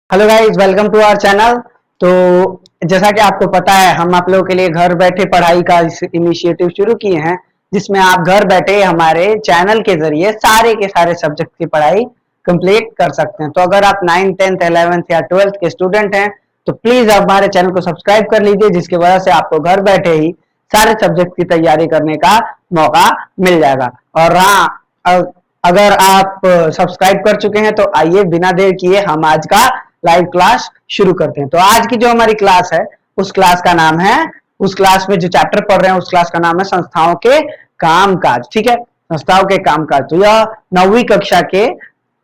Hello guys, welcome to our channel. तो जैसा कि आपको पता है, हम आप लोगों के लिए घर बैठे पढ़ाई का इनिशिएटिव शुरू किए हैं, जिसमें आप घर बैठे हमारे चैनल के जरिए सारे के सारे सब्जेक्ट की पढ़ाई कंप्लीट कर सकते हैं। तो अगर आप 9th 10th 11th या 12th के स्टूडेंट हैं तो प्लीज आप हमारे चैनल को सब्सक्राइब कर लीजिए, जिसकी वजह से आपको घर बैठे ही सारे सब्जेक्ट की तैयारी करने का मौका मिल जाएगा। और हाँ, अगर आप सब्सक्राइब कर चुके हैं तो आइए बिना देर किए हम आज का लाइव क्लास शुरू करते हैं। तो आज की जो हमारी क्लास है उस क्लास का नाम है, उस क्लास में जो चैप्टर पढ़ रहे हैं उस क्लास का नाम है संस्थाओं के कामकाज। ठीक है, संस्थाओं के कामकाज। तो यह 9वीं कक्षा के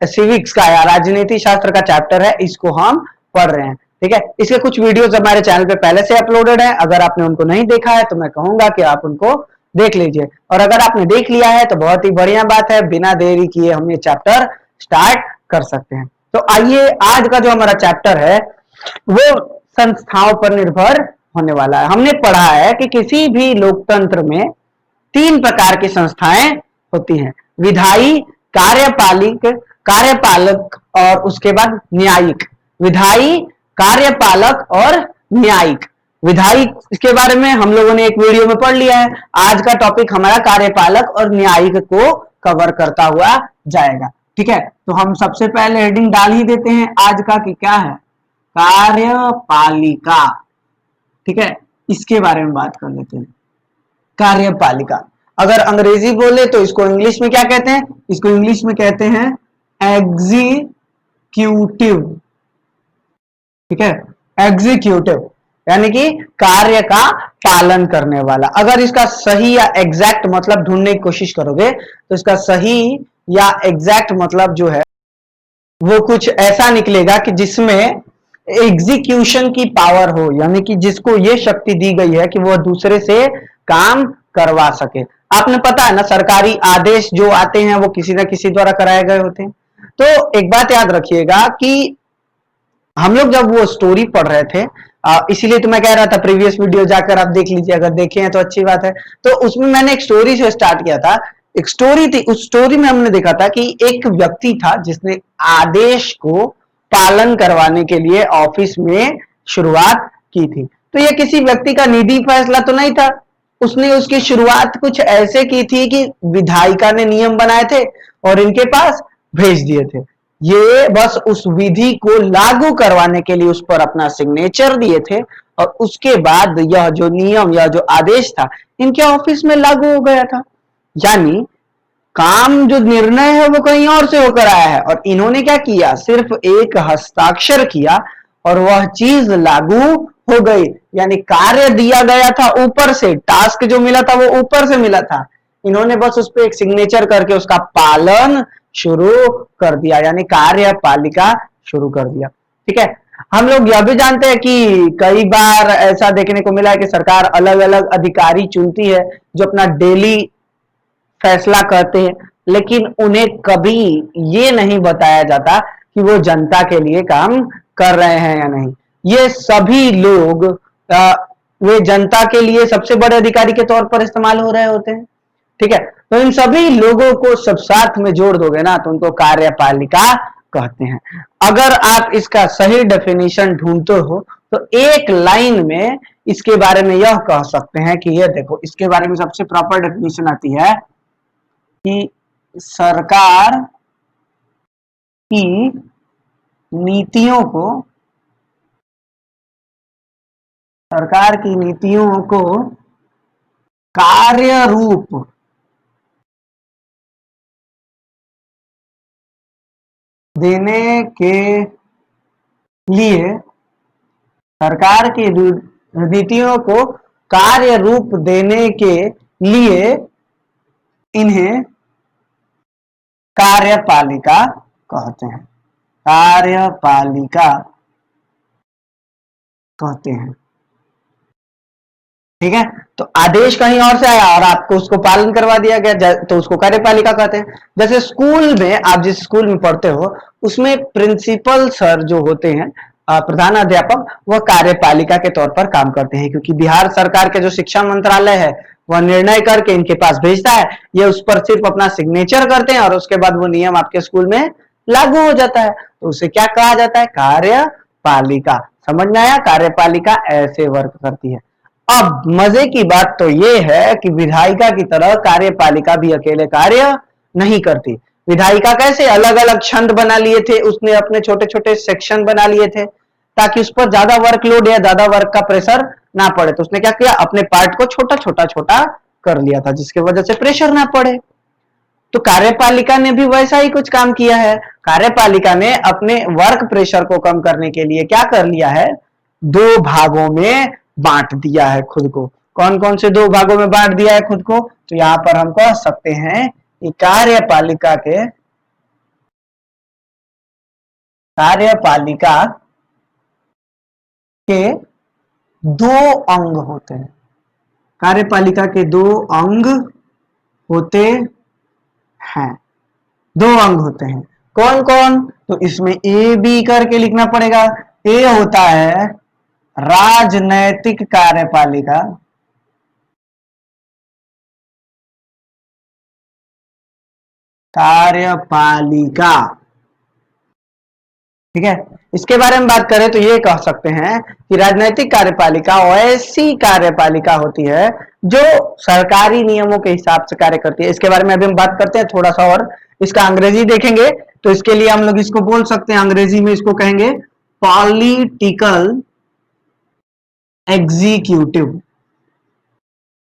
सिविक्स का या राजनीति शास्त्र का चैप्टर है, इसको हम पढ़ रहे हैं। ठीक है, इसके कुछ वीडियोस हमारे चैनल पे पहले से अपलोडेड है। अगर आपने उनको नहीं देखा है तो मैं कहूंगा कि आप उनको देख लीजिए, और अगर आपने देख लिया है तो बहुत ही बढ़िया बात है। बिना देरी किए हम ये चैप्टर स्टार्ट कर सकते हैं। तो आइए, आज का जो हमारा चैप्टर है वो संस्थाओं पर निर्भर होने वाला है। हमने पढ़ा है कि किसी भी लोकतंत्र में 3 प्रकार की संस्थाएं होती हैं: विधायी, कार्यपालिक कार्यपालक और उसके बाद न्यायिक। विधायी, कार्यपालक और न्यायिक। विधायी इसके बारे में हम लोगों ने एक वीडियो में पढ़ लिया है। आज का टॉपिक हमारा कार्यपालक और न्यायिक को कवर करता हुआ जाएगा। ठीक है, तो हम सबसे पहले हेडिंग डाल ही देते हैं आज का कि क्या है, कार्यपालिका। ठीक है, इसके बारे में बात कर लेते हैं। कार्यपालिका, अगर अंग्रेजी बोले तो इसको इंग्लिश में क्या कहते हैं? इसको इंग्लिश में कहते हैं एग्जीक्यूटिव। ठीक है, एग्जीक्यूटिव यानी कि कार्य का पालन करने वाला। अगर इसका सही या एग्जैक्ट मतलब ढूंढने की कोशिश करोगे तो इसका सही या एग्जैक्ट मतलब जो है वो कुछ ऐसा निकलेगा कि जिसमें एग्जीक्यूशन की पावर हो, यानी कि जिसको ये शक्ति दी गई है कि वह दूसरे से काम करवा सके। आपने पता है ना, सरकारी आदेश जो आते हैं वो किसी ना किसी द्वारा कराए गए होते हैं। तो एक बात याद रखिएगा कि हम लोग जब वो स्टोरी पढ़ रहे थे, इसीलिए तो मैं कह रहा था प्रीवियस वीडियो जाकर आप देख लीजिए, अगर देखे हैं तो अच्छी बात है। तो उसमें मैंने एक स्टोरी से स्टार्ट किया था। एक स्टोरी थी, उस स्टोरी में हमने देखा था कि एक व्यक्ति था जिसने आदेश को पालन करवाने के लिए ऑफिस में शुरुआत की थी। तो यह किसी व्यक्ति का निजी फैसला तो नहीं था। उसने उसकी शुरुआत कुछ ऐसे की थी कि विधायिका ने नियम बनाए थे और इनके पास भेज दिए थे। ये बस उस विधि को लागू करवाने के लिए उस पर अपना सिग्नेचर दिए थे, और उसके बाद यह जो नियम या जो आदेश था इनके ऑफिस में लागू हो गया था। यानी काम जो निर्णय है वो कहीं और से होकर आया है, और इन्होंने क्या किया, सिर्फ एक हस्ताक्षर किया और वह चीज लागू हो गई। यानी कार्य दिया गया था ऊपर से, टास्क जो मिला था वो ऊपर से मिला था, इन्होंने बस उस पर एक सिग्नेचर करके उसका पालन शुरू कर दिया, यानी कार्यपालिका शुरू कर दिया। ठीक है, हम लोग यह भी जानते हैं कि कई बार ऐसा देखने को मिला है कि सरकार अलग अलग अधिकारी चुनती है जो अपना डेली फैसला करते हैं, लेकिन उन्हें कभी ये नहीं बताया जाता कि वो जनता के लिए काम कर रहे हैं या नहीं। ये सभी लोग वे जनता के लिए सबसे बड़े अधिकारी के तौर पर इस्तेमाल हो रहे होते हैं। ठीक है, तो इन सभी लोगों को सब साथ में जोड़ दोगे ना तो उनको कार्यपालिका कहते हैं। अगर आप इसका सही डेफिनेशन ढूंढते हो तो एक लाइन में इसके बारे में यह कह सकते हैं कि ये देखो, इसके बारे में सबसे प्रॉपर डेफिनेशन आती है कि सरकार की नीतियों को कार्य रूप देने के लिए, सरकार की नीतियों को कार्य रूप देने के लिए इन्हें कार्यपालिका कहते हैं। कार्यपालिका कहते हैं। ठीक है, तो आदेश कहीं और से आया और आपको उसको पालन करवा दिया गया तो उसको कार्यपालिका कहते हैं। जैसे स्कूल में, आप जिस स्कूल में पढ़ते हो उसमें प्रिंसिपल सर जो होते हैं, प्रधान अध्यापक, वह कार्यपालिका के तौर पर काम करते हैं, क्योंकि बिहार सरकार के जो शिक्षा मंत्रालय है वह निर्णय करके इनके पास भेजता है, ये उस पर सिर्फ अपना सिग्नेचर करते हैं और उसके बाद वो नियम आपके स्कूल में लागू हो जाता है, तो उसे क्या कहा जाता है? कार्यपालिका। समझ में आया? कार्यपालिका ऐसे वर्क करती है। अब मजे की बात तो ये है कि विधायिका की तरह कार्यपालिका भी अकेले कार्य नहीं करती। विधायिका कैसे अलग अलग छंद बना लिए थे, उसने अपने छोटे छोटे सेक्शन बना लिए थे ताकि उस पर ज्यादा वर्कलोड या ज्यादा वर्क का प्रेशर ना पड़े। तो उसने क्या किया? अपने पार्ट को छोटा छोटा छोटा कर लिया था, जिसकी वजह से प्रेशर ना पड़े। तो कार्यपालिका ने भी वैसा ही कुछ काम किया है। कार्यपालिका ने अपने वर्क प्रेशर को कम करने के लिए क्या कर लिया है? दो भागों में बांट दिया है खुद को। कौन कौन से दो भागों में बांट दिया है खुद को? तो यहां पर हम कह सकते हैं कि कार्यपालिका के दो अंग होते हैं। कार्यपालिका के दो अंग होते हैं। दो अंग होते हैं। कौन कौन? तो इसमें ए बी करके लिखना पड़ेगा। ए होता है राजनैतिक कार्यपालिका, ठीक है। इसके बारे में बात करें तो ये कह सकते हैं कि राजनैतिक कार्यपालिका ऐसी कार्यपालिका होती है जो सरकारी नियमों के हिसाब से कार्य करती है। इसके बारे में अभी हम बात करते हैं थोड़ा सा, और इसका अंग्रेजी देखेंगे तो इसके लिए हम लोग इसको बोल सकते हैं, अंग्रेजी में इसको कहेंगे पॉलिटिकल एग्जीक्यूटिव।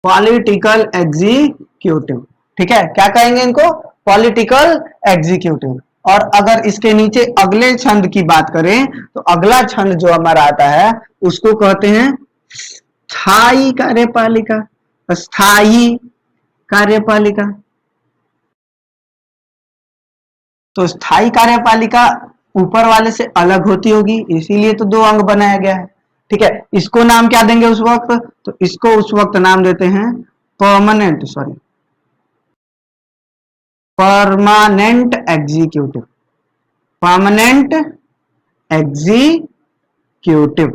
पॉलिटिकल एग्जीक्यूटिव, ठीक है। क्या कहेंगे इनको? Political executive. और अगर इसके नीचे अगले छंद की बात करें तो अगला छंद जो हमारा आता है उसको कहते हैं स्थायी कार्यपालिका। स्थायी कार्यपालिका। तो स्थायी कार्यपालिका ऊपर वाले से अलग होती होगी, इसीलिए तो दो अंग बनाया गया है, ठीक है। इसको नाम क्या देंगे उस वक्त? तो इसको उस वक्त नाम देते हैं permanent executive. Permanent executive.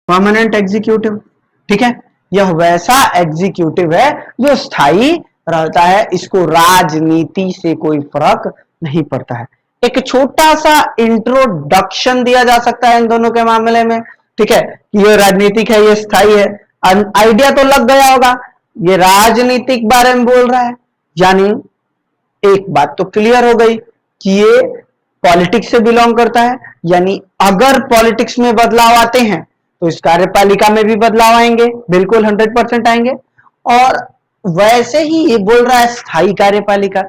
Permanent executive, ठीक है। यह वैसा एग्जीक्यूटिव है जो स्थायी रहता है, इसको राजनीति से कोई फर्क नहीं पड़ता है। एक छोटा सा इंट्रोडक्शन दिया जा सकता है इन दोनों के मामले में, ठीक है। ये राजनीतिक है, ये स्थायी है। आइडिया तो लग गया होगा, ये राजनीतिक बारे में बोल रहा है, यानी एक बात तो क्लियर हो गई कि ये पॉलिटिक्स से बिलोंग करता है, यानी अगर पॉलिटिक्स में बदलाव आते हैं तो इस कार्यपालिका में भी बदलाव आएंगे, बिल्कुल 100% आएंगे। और वैसे ही ये बोल रहा है स्थायी कार्यपालिका,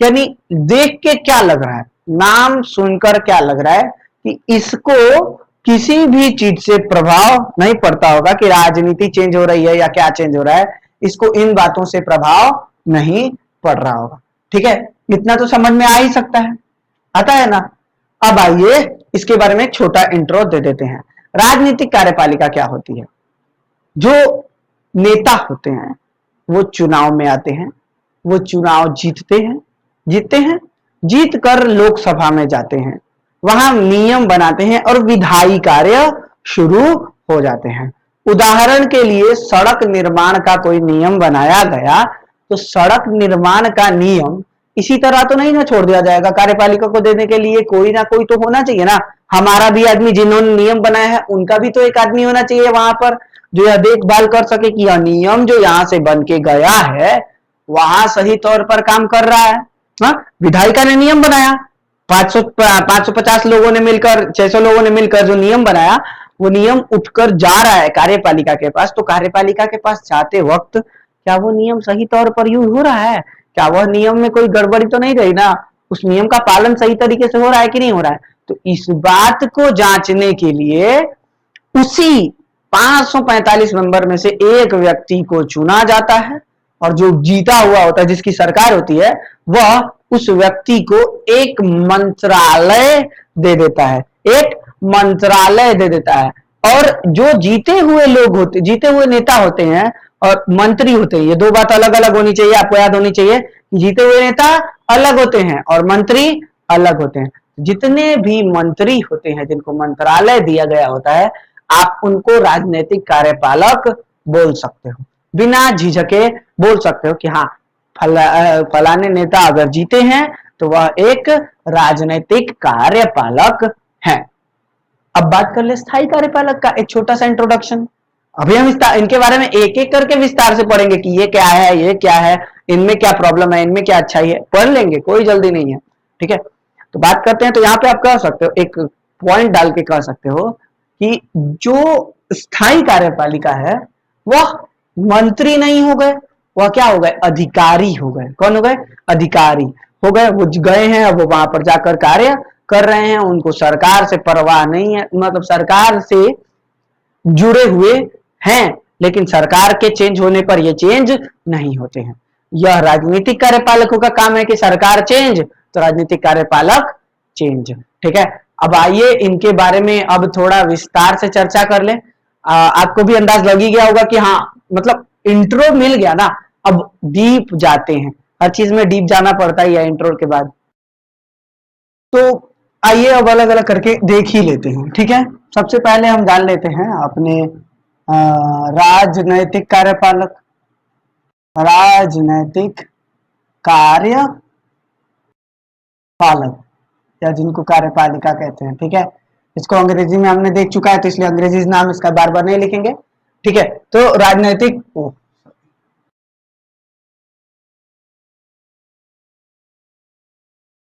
यानी देख के क्या लग रहा है, नाम सुनकर क्या लग रहा है कि इसको किसी भी चीज से प्रभाव नहीं पड़ता होगा कि राजनीति चेंज हो रही है या क्या चेंज हो रहा है, इसको इन बातों से प्रभाव नहीं पड़ रहा होगा, ठीक है। इतना तो समझ में आ ही सकता है, आता है ना। अब आइए इसके बारे में एक छोटा इंट्रो दे देते हैं। राजनीतिक कार्यपालिका क्या होती है? जो नेता होते हैं वो चुनाव में आते हैं, वो चुनाव जीतते हैं, जीत कर लोकसभा में जाते हैं, वहां नियम बनाते हैं और विधायी कार्य शुरू हो जाते हैं। उदाहरण के लिए सड़क निर्माण का कोई नियम बनाया गया तो सड़क निर्माण का नियम इसी तरह तो नहीं ना छोड़ दिया जाएगा, कार्यपालिका को देने के लिए कोई ना कोई तो होना चाहिए ना। हमारा भी आदमी जिन्होंने नियम बनाया है उनका भी तो एक आदमी होना चाहिए वहां पर जो यह देखभाल कर सके कि यह नियम जो यहां से बन के गया है वहां सही तौर पर काम कर रहा है। विधायिका ने नियम बनाया, 550 लोगों ने मिलकर, 600 लोगों ने मिलकर जो नियम बनाया वो नियम उठकर जा रहा है कार्यपालिका के पास, तो कार्यपालिका के पास जाते वक्त क्या वो नियम सही तौर पर यूज हो रहा है? क्या वह नियम में कोई गड़बड़ी तो नहीं रही ना? उस नियम का पालन सही तरीके से हो रहा है कि नहीं हो रहा है? तो इस बात को जांचने के लिए उसी 545 मेंबर में से एक व्यक्ति को चुना जाता है और जो जीता हुआ होता है, जिसकी सरकार होती है, वह उस व्यक्ति को एक मंत्रालय दे देता है, एक मंत्रालय दे देता है। और जो जीते हुए नेता होते हैं और मंत्री होते हैं, ये दो बात अलग अलग होनी चाहिए, आपको याद होनी चाहिए। जीते हुए नेता अलग होते हैं और मंत्री अलग होते हैं। जितने भी मंत्री होते हैं जिनको मंत्रालय दिया गया होता है, आप उनको राजनीतिक कार्यपालक बोल सकते हो, बिना झिझके बोल सकते हो कि हाँ फलाने नेता अगर जीते हैं तो वह एक राजनीतिक कार्यपालक है। अब बात कर ले स्थायी कार्यपालक का, एक छोटा सा इंट्रोडक्शन। अभी हम इनके बारे में एक एक करके विस्तार से पढ़ेंगे कि ये क्या है, ये क्या है, इनमें क्या प्रॉब्लम है, इनमें क्या अच्छाई है, पढ़ लेंगे, कोई जल्दी नहीं है। ठीक है, तो बात करते हैं। तो यहाँ पे आप कह सकते हो, एक पॉइंट डाल के कह सकते हो कि जो स्थायी कार्यपालिका है वह मंत्री नहीं हो गए, वह क्या हो गए, अधिकारी हो गए। कौन हो गए, अधिकारी हो गए। वो गए हैं, अब वो वहां पर जाकर कार्य कर रहे हैं, उनको सरकार से परवाह नहीं है, मतलब सरकार से जुड़े हुए हैं, लेकिन सरकार के चेंज होने पर ये चेंज नहीं होते हैं। यह राजनीतिक कार्यपालकों का काम है कि सरकार चेंज तो राजनीतिक कार्यपालक चेंज। ठीक है, अब आइए इनके बारे में अब थोड़ा विस्तार से चर्चा कर लें। आपको भी अंदाज लग ही गया होगा कि हाँ, मतलब इंट्रो मिल गया ना, अब डीप जाते हैं। हर चीज में डीप जाना पड़ता ही है इंट्रो के बाद। तो आइए अब अलग अलग करके देख ही लेते हैं। ठीक है, सबसे पहले हम जान लेते हैं अपने राजनैतिक कार्यपालक, राजनैतिक कार्यपालक, या जिनको कार्यपालिका कहते हैं। ठीक है, इसको अंग्रेजी में हमने देख चुका है तो इसलिए अंग्रेजी नाम इसका बार बार नहीं लिखेंगे। ठीक है, तो राजनैतिक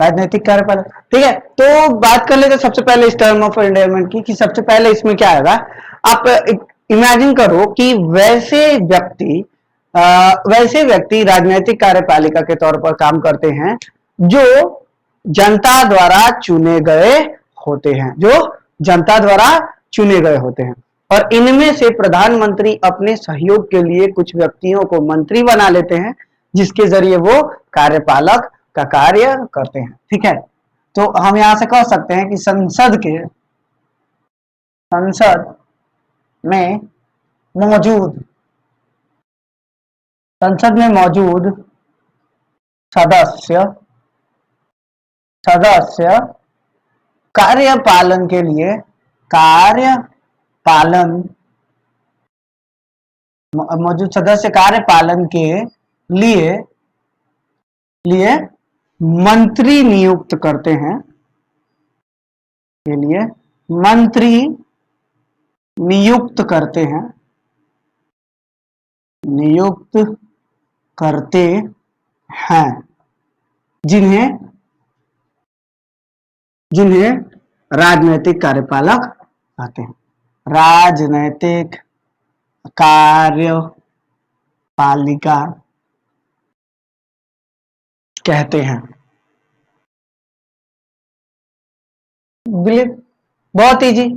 राजनीतिक कार्यपालक। ठीक है, तो बात कर लेते सबसे पहले इस टर्म ऑफ एंडेयरमेंट की, कि सबसे पहले इसमें क्या आएगा। आप इमेजिन करो कि वैसे व्यक्ति राजनीतिक कार्यपालिका के तौर पर काम करते हैं जो जनता द्वारा चुने गए होते हैं, जो जनता द्वारा चुने गए होते हैं। और इनमें से प्रधानमंत्री अपने सहयोग के लिए कुछ व्यक्तियों को मंत्री बना लेते हैं, जिसके जरिए वो कार्यपालक का कार्य करते हैं। ठीक है, तो हम यहां से कह सकते हैं कि संसद में मौजूद संसद में मौजूद सदस्य सदस्य कार्यपालन के लिए कार्यपालन मौजूद सदस्य कार्यपालन के लिए लिए मंत्री नियुक्त करते हैं, के लिए मंत्री नियुक्त करते हैं, नियुक्त करते हैं, जिन्हें जिन्हें राजनैतिक कार्यपालक कहते हैं, राजनैतिक कार्यपालिका कहते हैं। बिलीव, बहुत इजी।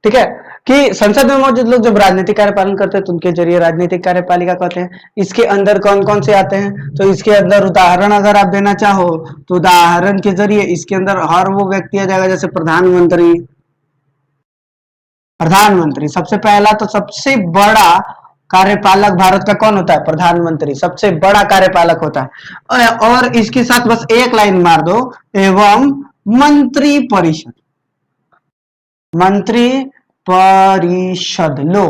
ठीक है, कि संसद में मौजूद लोग जब राजनीतिक कार्यपालन करते हैं तो उनके जरिए राजनीतिक कार्यपालिका कहते हैं। इसके अंदर कौन कौन से आते हैं, तो इसके अंदर उदाहरण अगर आप देना चाहो तो उदाहरण के जरिए इसके अंदर हर वो व्यक्ति आ जाएगा, जैसे प्रधानमंत्री। प्रधानमंत्री सबसे पहला, तो सबसे बड़ा कार्यपालक भारत का कौन होता है, प्रधानमंत्री सबसे बड़ा कार्यपालक होता है। और इसके साथ बस एक लाइन मार दो, एवं मंत्री परिषद, मंत्री परिषद। लो,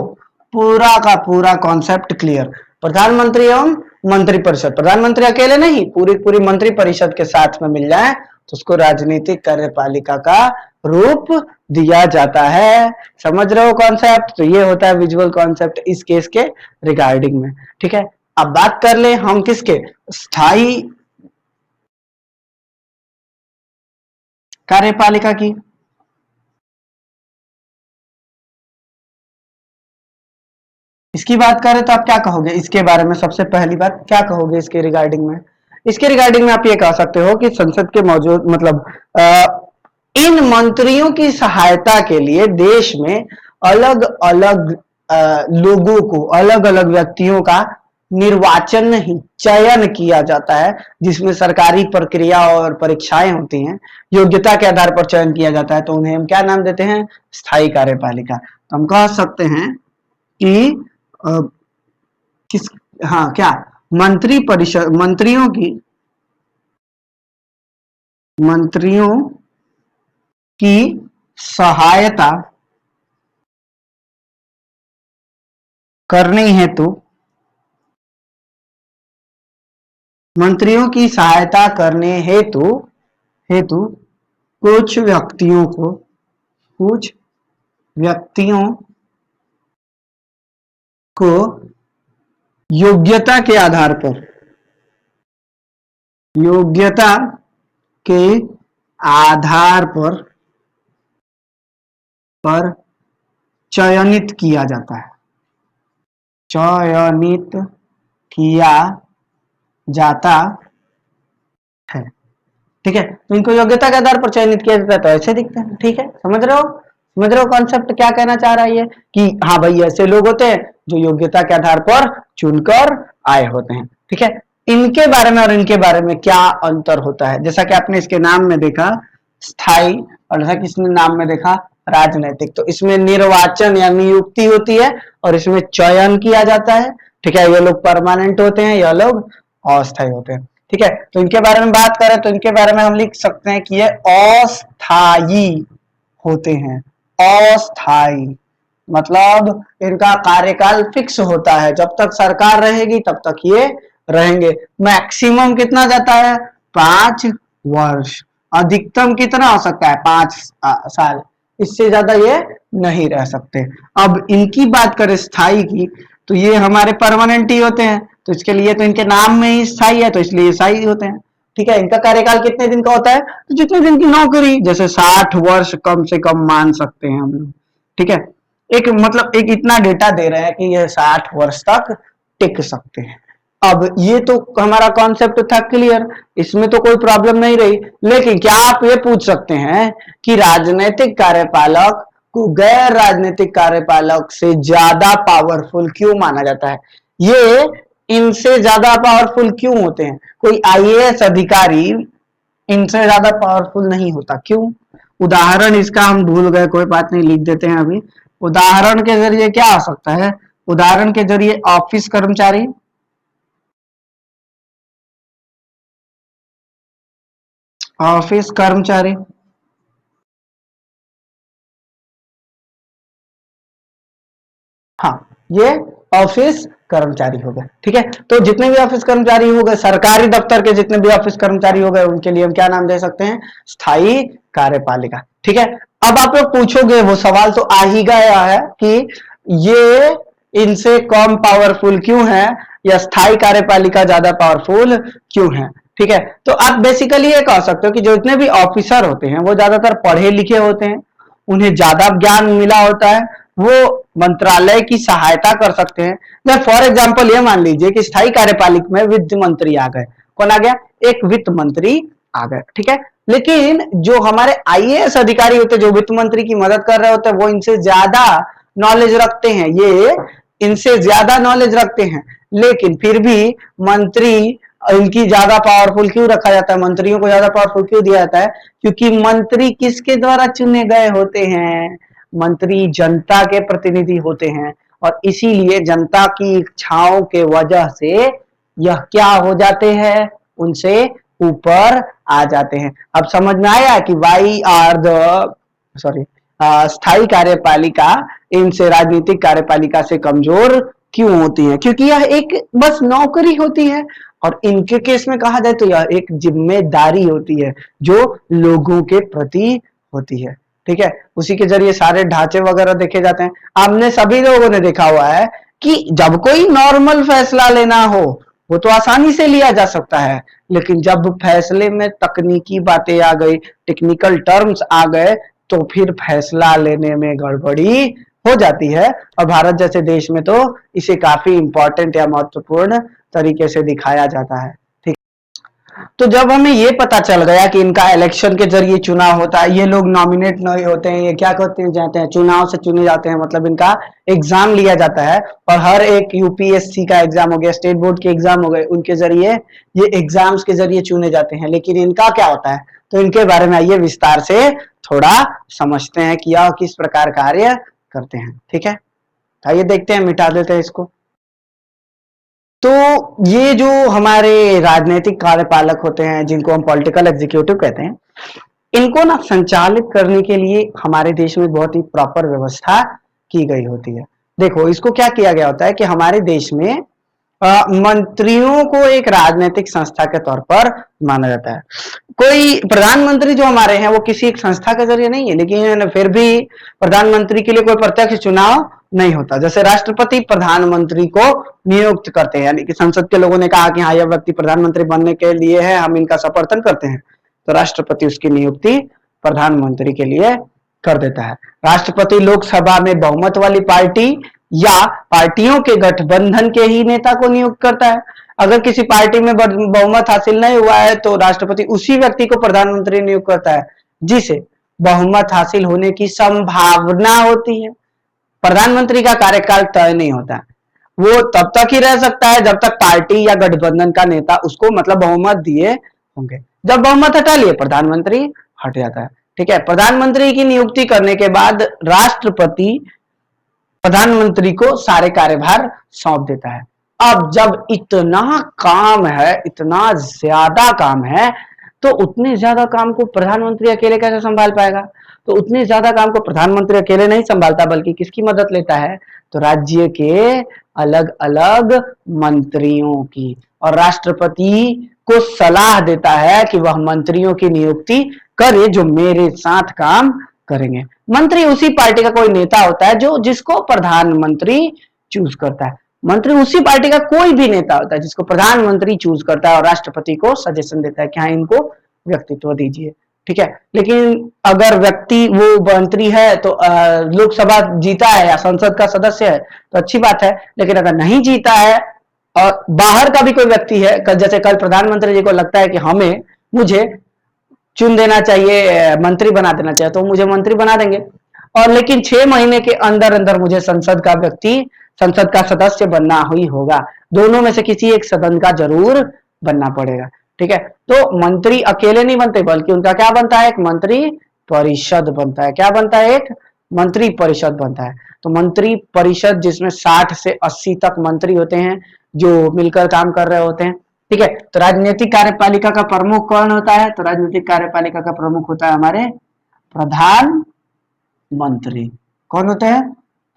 पूरा का पूरा कॉन्सेप्ट क्लियर। प्रधानमंत्री एवं मंत्री परिषद, प्रधानमंत्री अकेले नहीं, पूरी पूरी मंत्री परिषद के साथ में मिल जाए तो उसको राजनीतिक कार्यपालिका का रूप दिया जाता है। समझ रहे हो कॉन्सेप्ट, तो ये होता है विजुअल कॉन्सेप्ट इस केस के रिगार्डिंग में। ठीक है, अब बात कर ले हम किसके, स्थायी कार्यपालिका की। इसकी बात करें तो आप क्या कहोगे इसके बारे में, सबसे पहली बात क्या कहोगे इसके रिगार्डिंग में। इसके रिगार्डिंग में आप ये कह सकते हो कि संसद के मौजूद मतलब इन मंत्रियों की सहायता के लिए देश में अलग अलग लोगों को, अलग अलग व्यक्तियों का निर्वाचन नहीं, चयन किया जाता है, जिसमें सरकारी प्रक्रिया और परीक्षाएं होती हैं, योग्यता के आधार पर चयन किया जाता है, तो उन्हें हम क्या नाम देते हैं, स्थायी कार्यपालिका। तो हम कह सकते हैं कि किस, हाँ क्या, मंत्री परिषद, मंत्रियों की सहायता करने हेतु मंत्रियों की सहायता करने हेतु हेतु कुछ व्यक्तियों को कुछ व्यक्तियों को योग्यता के आधार पर योग्यता के आधार पर चयनित किया जाता है, चयनित किया जाता है। ठीक है, तो इनको योग्यता के आधार पर चयनित किया जाता है, तो ऐसे दिखते हैं। ठीक है, समझ रहे हो कॉन्सेप्ट क्या कहना चाह रहा है ये, कि हाँ भाई ऐसे लोग होते हैं जो योग्यता के आधार पर चुनकर आए होते हैं। ठीक है, इनके बारे में और इनके बारे में क्या अंतर होता है, जैसा कि आपने इसके नाम में देखा स्थायी, और जैसा कि इसने नाम में देखा राजनैतिक। तो इसमें निर्वाचन या नियुक्ति होती है और इसमें चयन किया जाता है। ठीक है, ये लोग परमानेंट होते हैं, यह लोग अस्थायी होते हैं। ठीक है, तो इनके बारे में बात करें तो इनके बारे में हम लिख सकते हैं कि ये अस्थायी होते हैं। अस्थायी मतलब इनका कार्यकाल फिक्स होता है, जब तक सरकार रहेगी तब तक ये रहेंगे। मैक्सिमम कितना जाता है, 5 वर्ष। अधिकतम कितना हो सकता है, 5 साल, इससे ज्यादा ये नहीं रह सकते। अब इनकी बात करें स्थायी की, तो ये हमारे परमानेंट ही होते हैं, तो इसके लिए तो इनके नाम में ही स्थायी है, तो इसलिए स्थायी होते हैं। ठीक है, इनका कार्यकाल कितने दिन का होता है, तो जितने दिन की नौकरी, जैसे 60 वर्ष कम से कम मान सकते हैं हम लोग। ठीक है, एक मतलब एक इतना डेटा दे रहे हैं कि ये 60 वर्ष तक टिक सकते हैं। अब ये तो हमारा कॉन्सेप्ट था क्लियर, इसमें तो कोई प्रॉब्लम नहीं रही। लेकिन क्या आप ये पूछ सकते हैं कि राजनीतिक कार्यपालक को गैर राजनीतिक कार्यपालक से ज्यादा पावरफुल क्यों माना जाता है, ये इनसे ज्यादा पावरफुल क्यों होते हैं, कोई आईएएस अधिकारी इनसे ज्यादा पावरफुल नहीं होता, क्यों? उदाहरण इसका हम भूल गए, कोई बात नहीं, लिख देते हैं अभी। उदाहरण के जरिए क्या आ सकता है, उदाहरण के जरिए ऑफिस कर्मचारी, ऑफिस कर्मचारी, हाँ, ये ऑफिस कर्मचारी हो गए। ठीक है, तो जितने भी ऑफिस कर्मचारी हो गए, सरकारी दफ्तर के जितने भी ऑफिस कर्मचारी हो गए, उनके लिए हम क्या नाम दे सकते हैं, स्थायी कार्यपालिका। ठीक है, अब आप लोग पूछोगे, वो सवाल तो आ ही गया है कि ये इनसे कम पावरफुल क्यों है या स्थायी कार्यपालिका ज्यादा पावरफुल क्यों है। ठीक है, तो आप बेसिकली ये कह सकते हो कि जो इतने भी ऑफिसर होते हैं वो ज्यादातर पढ़े लिखे होते हैं, उन्हें ज्यादा ज्ञान मिला होता है, वो मंत्रालय की सहायता कर सकते हैं। फॉर एग्जाम्पल ये मान लीजिए कि स्थायी कार्यपालिका में वित्त मंत्री आ गए, कौन आ गया, एक वित्त मंत्री आ गए। ठीक है, लेकिन जो हमारे आईएएस अधिकारी होते हैं जो वित्त मंत्री की मदद कर रहे होते हैं, वो इनसे ज्यादा नॉलेज रखते हैं, ये इनसे ज्यादा नॉलेज रखते हैं, लेकिन फिर भी मंत्री इनकी ज्यादा पावरफुल क्यों रखा जाता है, मंत्रियों को ज्यादा पावरफुल क्यों दिया जाता है, क्योंकि मंत्री किसके द्वारा चुने गए होते हैं, मंत्री जनता के प्रतिनिधि होते हैं, और इसीलिए जनता की इच्छाओं के वजह से यह क्या हो जाते हैं, उनसे ऊपर आ जाते हैं। अब समझ में आया कि वाई आर द सॉरी स्थायी कार्यपालिका इनसे राजनीतिक कार्यपालिका से कमजोर क्यों होती है, क्योंकि यह एक बस नौकरी होती है, और इनके केस में कहा जाए तो यह एक जिम्मेदारी होती है जो लोगों के प्रति होती है। ठीक है, उसी के जरिए सारे ढांचे वगैरह देखे जाते हैं। आपने सभी लोगों ने देखा हुआ है कि जब कोई नॉर्मल फैसला लेना हो वो तो आसानी से लिया जा सकता है, लेकिन जब फैसले में तकनीकी बातें आ गई, टेक्निकल टर्म्स आ गए, तो फिर फैसला लेने में गड़बड़ी हो जाती है। और भारत जैसे देश में तो इसे काफी इंपॉर्टेंट या महत्वपूर्ण तरीके से दिखाया जाता है। ठीक, तो जब हमें ये पता चल गया कि इनका इलेक्शन के जरिए चुनाव होता है, ये लोग नॉमिनेट नहीं होते हैं, ये क्या करते जाते हैं, चुनाव से चुने जाते हैं, मतलब इनका एग्जाम लिया जाता है, और हर एक यूपीएससी का एग्जाम हो गया, स्टेट बोर्ड के एग्जाम हो गए, उनके जरिए ये एग्जाम्स के जरिए चुने जाते हैं। लेकिन इनका क्या होता है, तो इनके बारे में आइए विस्तार से थोड़ा समझते हैं कि यह किस प्रकार कार्य करते हैं। ठीक है, आइए देखते हैं, मिटा देते हैं इसको। तो ये जो हमारे राजनीतिक कार्यपालक होते हैं, जिनको हम पॉलिटिकल एग्जीक्यूटिव कहते हैं, इनको ना संचालित करने के लिए हमारे देश में बहुत ही प्रॉपर व्यवस्था की गई होती है। देखो, इसको क्या किया गया होता है कि हमारे देश में मंत्रियों को एक राजनीतिक संस्था के तौर पर माना जाता है। कोई प्रधानमंत्री जो हमारे हैं वो किसी एक संस्था के जरिए नहीं है, लेकिन फिर भी प्रधानमंत्री के लिए कोई प्रत्यक्ष चुनाव नहीं होता। जैसे राष्ट्रपति प्रधानमंत्री को नियुक्त करते हैं, यानी कि संसद के लोगों ने कहा कि हाँ, यह व्यक्ति प्रधानमंत्री बनने के लिए है, हम इनका समर्थन करते हैं, तो राष्ट्रपति उसकी नियुक्ति प्रधानमंत्री के लिए कर देता है। राष्ट्रपति लोकसभा में बहुमत वाली पार्टी या पार्टियों के गठबंधन के ही नेता को नियुक्त करता है। अगर किसी पार्टी में बहुमत हासिल नहीं हुआ है तो राष्ट्रपति उसी व्यक्ति को प्रधानमंत्री नियुक्त करता है जिसे बहुमत हासिल होने की संभावना होती है। प्रधानमंत्री का कार्यकाल तय नहीं होता है, वो तब तक ही रह सकता है जब तक पार्टी या गठबंधन का नेता उसको मतलब बहुमत दिए होंगे। जब बहुमत हटा लिए प्रधानमंत्री हट जाता है। ठीक है, प्रधानमंत्री की नियुक्ति करने के बाद राष्ट्रपति प्रधानमंत्री को सारे कार्यभार सौंप देता है। अब जब इतना काम है, इतना ज्यादा काम है, तो उतने ज्यादा काम को प्रधानमंत्री अकेले कैसे संभाल पाएगा? तो उतने ज्यादा काम को प्रधानमंत्री अकेले नहीं संभालता, बल्कि किसकी मदद लेता है? तो राज्य के अलग अलग मंत्रियों की, और राष्ट्रपति को सलाह देता है कि वह मंत्रियों की नियुक्ति करे जो मेरे साथ काम करेंगे। मंत्री उसी पार्टी का कोई नेता होता है जो जिसको प्रधानमंत्री चूज करता है। मंत्री उसी पार्टी का कोई भी नेता होता है जिसको प्रधानमंत्री चूज करता है और राष्ट्रपति को सजेशन देता है कि हाँ, इनको व्यक्तित्व दीजिए। ठीक है, लेकिन अगर व्यक्ति वो मंत्री है तो लोकसभा जीता है या संसद का सदस्य है तो अच्छी बात है, लेकिन अगर नहीं जीता है और बाहर का भी कोई व्यक्ति है, जैसे कल प्रधानमंत्री जी को लगता है कि मुझे चुन देना चाहिए, मंत्री बना देना चाहिए, तो मुझे मंत्री बना देंगे, और लेकिन 6 महीने के अंदर अंदर मुझे संसद का सदस्य बनना ही होगा। दोनों में से किसी एक सदन का जरूर बनना पड़ेगा। ठीक है, तो मंत्री अकेले नहीं बनते, बल्कि उनका क्या बनता है? एक मंत्री परिषद बनता है। क्या बनता है? एक मंत्री परिषद बनता है। तो मंत्री परिषद जिसमें 60 से 80 तक मंत्री होते हैं जो मिलकर काम कर रहे होते हैं। ठीक है, तो राजनीतिक कार्यपालिका का प्रमुख कौन होता है? तो राजनीतिक कार्यपालिका का प्रमुख होता है हमारे प्रधानमंत्री। कौन होते हैं?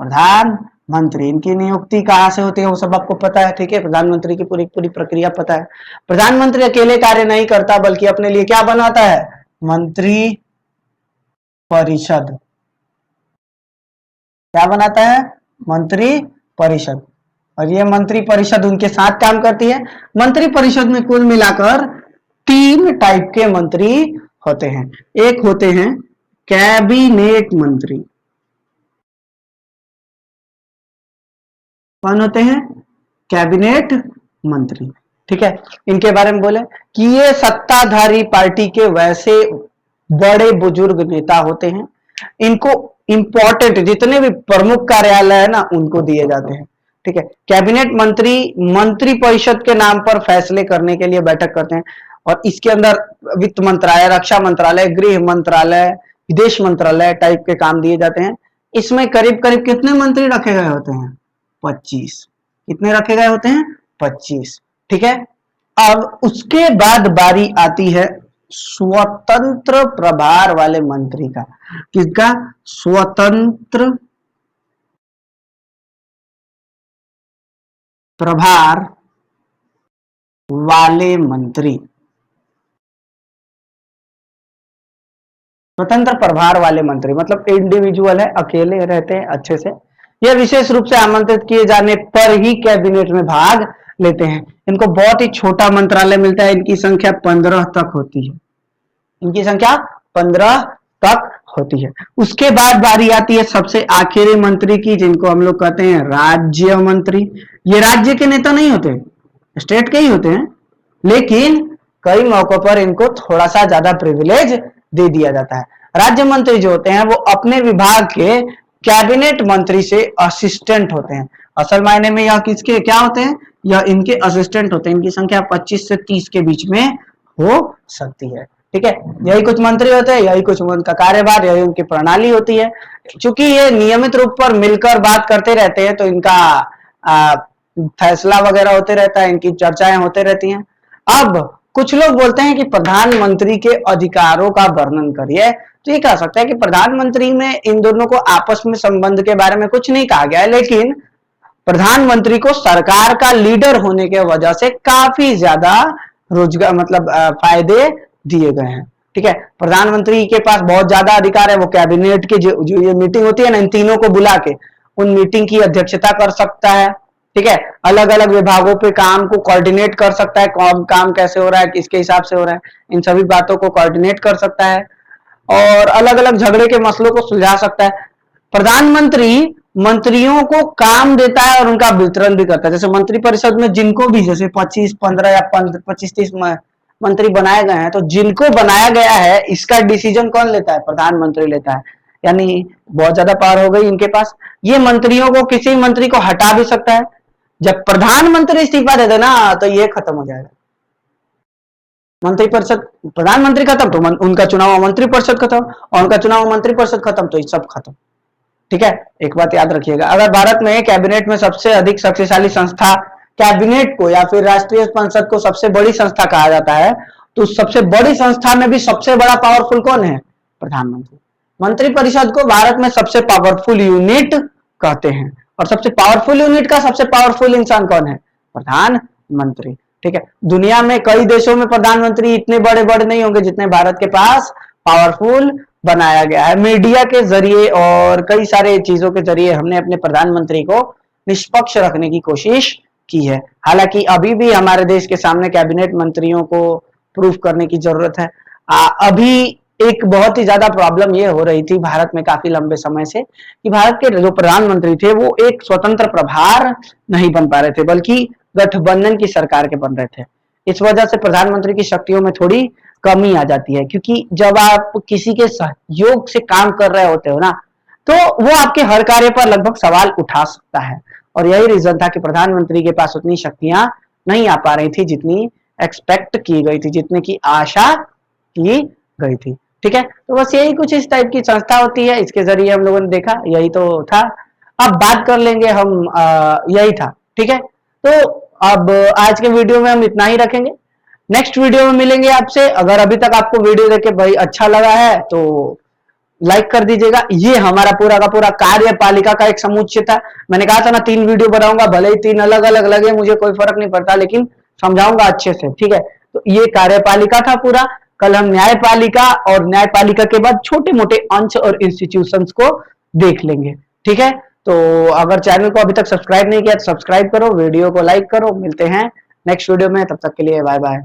प्रधानमंत्री। इनकी नियुक्ति कहाँ से होती है वो सब आपको पता है। ठीक है, प्रधानमंत्री की पूरी प्रक्रिया पता है। प्रधानमंत्री अकेले कार्य नहीं करता, बल्कि अपने लिए क्या बनाता है? मंत्री परिषद। क्या बनाता है? मंत्री परिषद। और ये मंत्री परिषद उनके साथ काम करती है। मंत्री परिषद में कुल मिलाकर 3 टाइप के मंत्री होते हैं। एक होते हैं कैबिनेट मंत्री। कौन होते हैं? कैबिनेट मंत्री। ठीक है, इनके बारे में बोले कि ये सत्ताधारी पार्टी के वैसे बड़े बुजुर्ग नेता होते हैं। इनको इंपॉर्टेंट जितने भी प्रमुख कार्यालय है ना, उनको दिए जाते हैं। ठीक है, कैबिनेट मंत्री मंत्री परिषद के नाम पर फैसले करने के लिए बैठक करते हैं, और इसके अंदर वित्त मंत्रालय, रक्षा मंत्रालय, गृह मंत्रालय, विदेश मंत्रालय टाइप के काम दिए जाते हैं। इसमें करीब करीब कितने मंत्री रखे गए होते हैं? 25। कितने रखे गए होते हैं? 25। ठीक है, अब उसके बाद बारी आती है स्वतंत्र प्रभार वाले मंत्री का। किसका? स्वतंत्र प्रभार वाले मंत्री। स्वतंत्र प्रभार वाले मंत्री मतलब इंडिविजुअल है, अकेले रहते हैं अच्छे से। यह विशेष रूप से आमंत्रित किए जाने पर ही कैबिनेट में भाग लेते हैं। इनको बहुत ही छोटा मंत्रालय मिलता है। इनकी संख्या 15 तक होती है। इनकी संख्या 15 तक होती है। उसके बाद बारी आती है सबसे आखिरी मंत्री की, जिनको हम लोग कहते हैं राज्य मंत्री। ये राज्य के नेता नहीं होते, स्टेट के ही होते हैं, लेकिन कई मौकों पर इनको थोड़ा सा ज्यादा प्रिविलेज दे दिया जाता है। राज्य मंत्री जो होते हैं वो अपने विभाग के कैबिनेट मंत्री से असिस्टेंट होते हैं। असल मायने में यह किसके क्या होते हैं? यह इनके असिस्टेंट होते हैं। इनकी संख्या 25 से 30 के बीच में हो सकती है। ठीक है, यही कुछ मंत्री होते हैं, यही कुछ उनका कार्यभार, यही उनकी प्रणाली होती है। चूंकि ये नियमित रूप पर मिलकर बात करते रहते हैं तो इनका फैसला वगैरह होते रहता है, इनकी चर्चाएं होते रहती हैं। अब कुछ लोग बोलते हैं कि प्रधानमंत्री के अधिकारों का वर्णन करिए, तो ये कह सकता है कि प्रधानमंत्री में इन दोनों को आपस में संबंध के बारे में कुछ नहीं कहा गया है, लेकिन प्रधानमंत्री को सरकार का लीडर होने के वजह से काफी ज्यादा रोजगार मतलब फायदे दिए गए हैं। ठीक है, प्रधानमंत्री के पास बहुत ज्यादा अधिकार है, वो कैबिनेट की जो ये मीटिंग होती है ना, इन तीनों को बुला के उन मीटिंग की अध्यक्षता कर सकता है। ठीक है, अलग अलग विभागों पे काम को कोऑर्डिनेट कर सकता है, कौन काम कैसे हो रहा है, किसके हिसाब से हो रहा है, इन सभी बातों को कोऑर्डिनेट कर सकता है और अलग अलग झगड़े के मसलों को सुलझा सकता है। प्रधानमंत्री मंत्रियों को काम देता है और उनका वितरण भी करता है। जैसे मंत्री परिषद में जिनको भी जैसे 25, 15 या 25-30 मंत्री बनाए गए हैं, तो जिनको बनाया गया है इसका डिसीजन कौन लेता है? प्रधानमंत्री लेता है। यानी बहुत ज्यादा पावर हो गई इनके पास। ये मंत्रियों को, किसी मंत्री को हटा भी सकता है। जब प्रधानमंत्री इस्तीफा दे देना तो ये खत्म हो जाएगा। मंत्री परिषद, प्रधानमंत्री खत्म तो उनका चुनाव मंत्री परिषद खत्म, और उनका चुनाव मंत्री परिषद खत्म तो ये सब खत्म। ठीक है, एक बात याद रखिएगा, अगर भारत में कैबिनेट में सबसे अधिक शक्तिशाली संस्था कैबिनेट को या फिर राष्ट्रीय संसद को सबसे बड़ी संस्था कहा जाता है, तो सबसे बड़ी संस्था में भी सबसे बड़ा पावरफुल कौन है? प्रधानमंत्री। मंत्री परिषद को भारत में सबसे पावरफुल यूनिट कहते हैं, और सबसे पावरफुल यूनिट का सबसे पावरफुल इंसान कौन है? प्रधानमंत्री। ठीक है, दुनिया में कई देशों में प्रधानमंत्री इतने बड़े बड़े नहीं होंगे जितने भारत के पास पावरफुल बनाया गया है। मीडिया के जरिए और कई सारे चीजों के जरिए हमने अपने प्रधानमंत्री को निष्पक्ष रखने की कोशिश की है। हालांकि अभी भी हमारे देश के सामने कैबिनेट मंत्रियों को प्रूफ करने की जरूरत है। अभी एक बहुत ही ज्यादा प्रॉब्लम ये हो रही थी भारत में काफी लंबे समय से कि भारत के जो प्रधानमंत्री थे वो एक स्वतंत्र प्रभार नहीं बन पा रहे थे, बल्कि गठबंधन की सरकार के बन रहे थे। इस वजह से प्रधानमंत्री की शक्तियों में थोड़ी कमी आ जाती है, क्योंकि जब आप किसी के सहयोग से काम कर रहे होते हो ना, तो वो आपके हर कार्य पर लगभग सवाल उठा सकता है। और यही रीजन था कि प्रधानमंत्री के पास उतनी शक्तियां नहीं आ पा रही थी जितनी एक्सपेक्ट की गई थी, जितने की आशा की गई थी। ठीक है, तो बस यही कुछ इस टाइप की संस्था होती है, इसके जरिए हम लोगों ने देखा, यही तो था। अब बात कर लेंगे हम, यही था। ठीक है, तो अब आज के वीडियो में हम इतना ही रखेंगे। नेक्स्ट वीडियो में मिलेंगे आपसे। अगर अभी तक आपको वीडियो देख के भाई अच्छा लगा है तो लाइक कर दीजिएगा। ये हमारा पूरा का पूरा कार्यपालिका का एक समुच्चय था। मैंने कहा था ना 3 वीडियो बनाऊंगा, भले ही 3 अलग अलग लगे मुझे कोई फर्क नहीं पड़ता, लेकिन समझाऊंगा अच्छे से। ठीक है, तो ये कार्यपालिका था पूरा। कल हम न्यायपालिका और न्यायपालिका के बाद छोटे मोटे अंश और इंस्टीट्यूशंस को देख लेंगे। ठीक है, तो अगर चैनल को अभी तक सब्सक्राइब नहीं किया तो सब्सक्राइब करो, वीडियो को लाइक करो। मिलते हैं नेक्स्ट वीडियो में, तब तक के लिए बाय बाय।